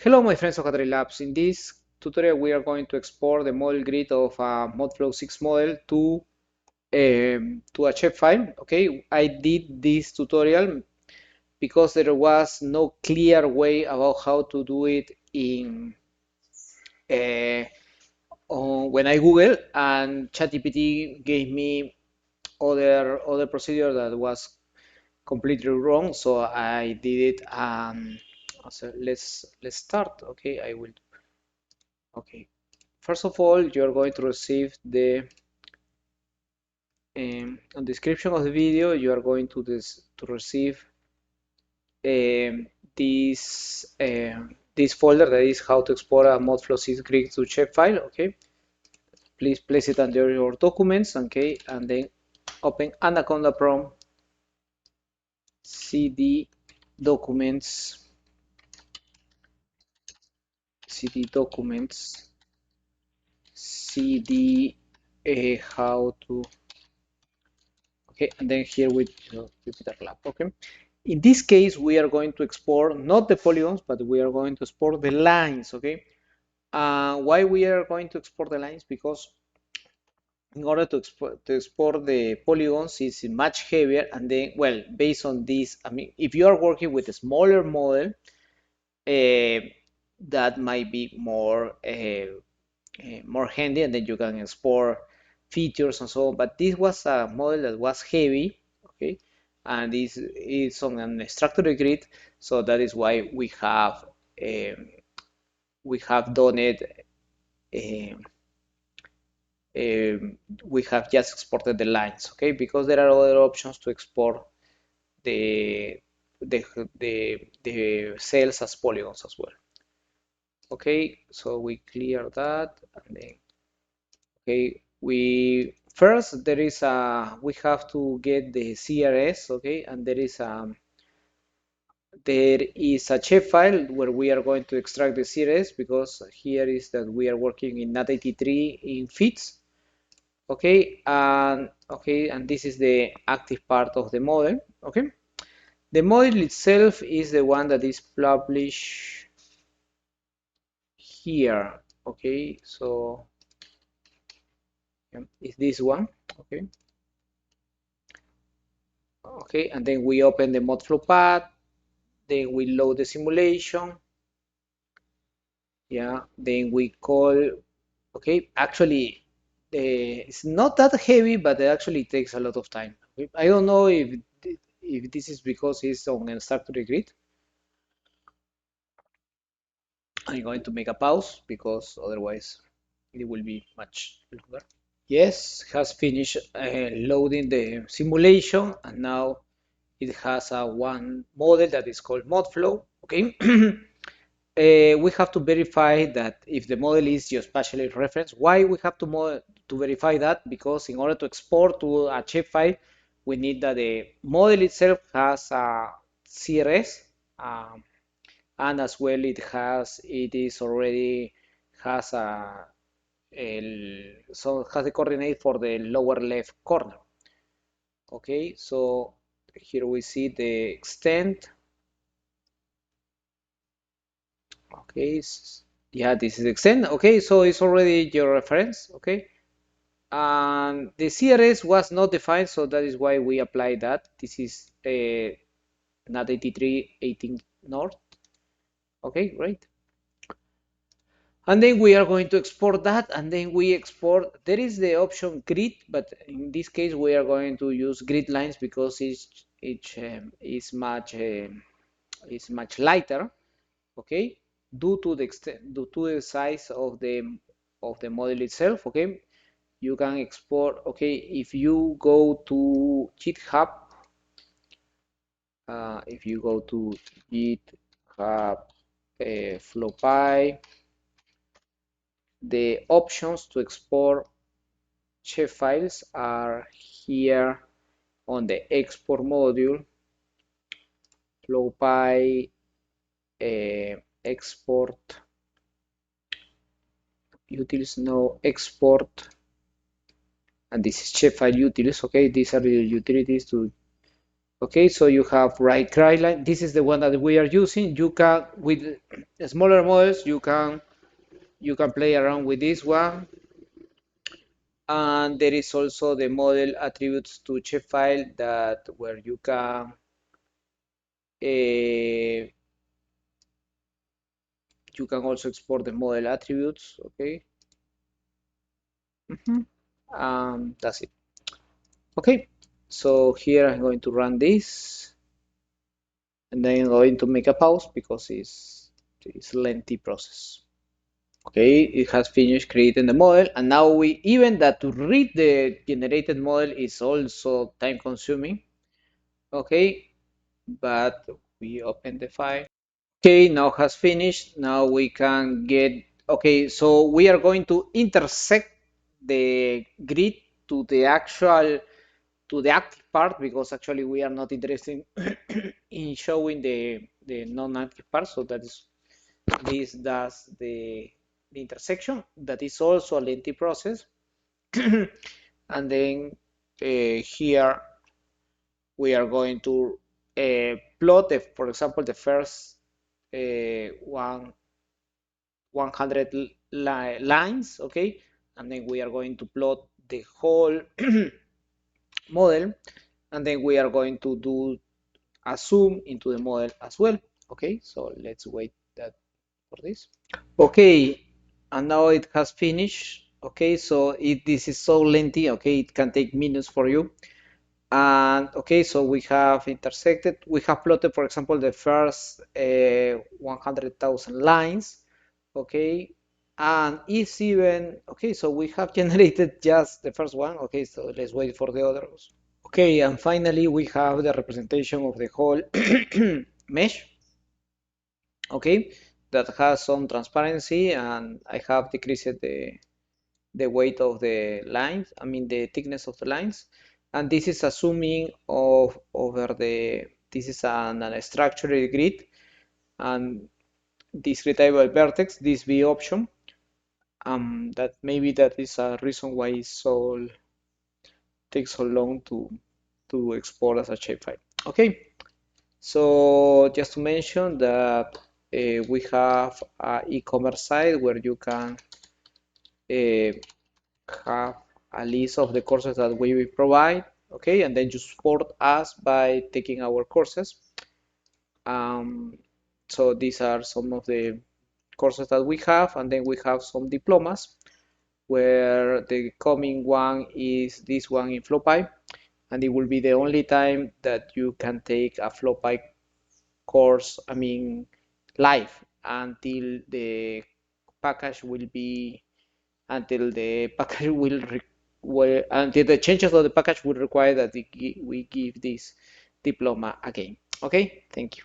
Hello my friends of Cadre Labs. In this tutorial we are going to export the model grid of a MODFLOW 6 model to a shapefile. Okay, I did this tutorial because there was no clear way about how to do it in uh, when I Google, and ChatGPT gave me other procedure that was completely wrong, so I did it. So let's start. Okay, I will. Okay. First of all, you're going to receive the description of the video. You are going to receive um, this folder that is how to export a MODFLOW 6 grid to shapefile. Okay, please place it under your documents. Okay, and then open Anaconda prompt, cd documents, cd documents, cd how to. Okay, and then here with Jupyter Lab. Okay. In this case, we are going to export not the polygons, but we are going to export the lines, okay? Why we are going to export the lines? Because in order to export the polygons is much heavier, and then, well, based on this, I mean, if you are working with a smaller model, that might be more handy, and then you can export features and so on. But this was a model that was heavy, okay, and this is on an structured grid, so that is why um, we have done it. Um, we have just exported the lines, okay, because there are other options to export the the cells as polygons as well. Okay, so we clear that, and then okay, we have to get the CRS, okay, and there is a shapefile where we are going to extract the CRS, because here is that we are working in NAT83 in fits, okay, and this is the active part of the model, okay. The model itself is the one that is published here, okay, so is this one, okay. Okay, and then we open the MODFLOW path, then we load the simulation, yeah, then we call, okay, actually, it's not that heavy, but it actually takes a lot of time. Okay? I don't know if this is because it's on a structured grid. I'm going to make a pause because otherwise it will be much longer. Yes, has finished loading the simulation, and now it has a one model that is called MODFLOW. Okay, we have to verify that if the model is geospatially referenced. Why we have to verify that? Because in order to export to a shapefile, we need that the model itself has a CRS, and as well it is already has has the coordinate for the lower left corner. Okay, so here we see the extent. Okay, yeah, this is extent. Okay, so it's already your reference. Okay, and the CRS was not defined, so that is why we apply that. This is NAT 8318 North. Okay, great. And then we are going to export that, and then we export. There is the option grid, but in this case we are going to use grid lines because each is much lighter. Okay, due to the size of the model itself. Okay, you can export. Okay, if you go to GitHub, if you go to GitHub Flopy, the options to export shapefiles are here on the export module. Flopy export utils, no export, and this is shapefile utils. Okay, these are the utilities to Okay, so you have right guideline. This is the one that we are using. You can, with smaller models, you can play around with this one. And there is also the model attributes to shapefile that where uh, you can also export the model attributes. Okay. That's it. Okay. So here I'm going to run this, and then I'm going to make a pause because it's a lengthy process. Okay, it has finished creating the model, and now we even that to read the generated model is also time consuming. Okay, but we open the file. Okay, now has finished. Now we can get, okay, so we are going to intersect the grid to the actual, to the active part, because actually we are not interested in showing the non-active part. So that is, this does the intersection. That is also a lengthy process. And then here we are going to plot, for example, the first 100 lines, okay? And then we are going to plot the whole model, and then we are going to do a zoom into the model as well. Okay, so let's wait that for this. Okay, and now it has finished. Okay, so this is so lengthy. Okay, it can take minutes for you. And okay, so we have intersected, we have plotted, for example, the first 100,000 lines. Okay, and it's even, okay, so we have generated just the first one. Okay, so let's wait for the others. Okay, and finally we have the representation of the whole mesh. Okay, that has some transparency, and I have decreased the weight of the lines, I mean the thickness of the lines. And this is assuming of over the, this is an structured grid and discretizable vertex, DISV option. That maybe that is a reason why it so takes so long to export as a shapefile. Okay, so just to mention that we have an e-commerce site where you can uh, have a list of the courses that we provide, okay, and then you support us by taking our courses. So these are some of the courses that we have, and then we have some diplomas, where the coming one is this one in Flopy, and it will be the only time that you can take a Flopy course, I mean, live, until the package will be, until the package until the changes of the package will require that we give this diploma again. Okay, thank you.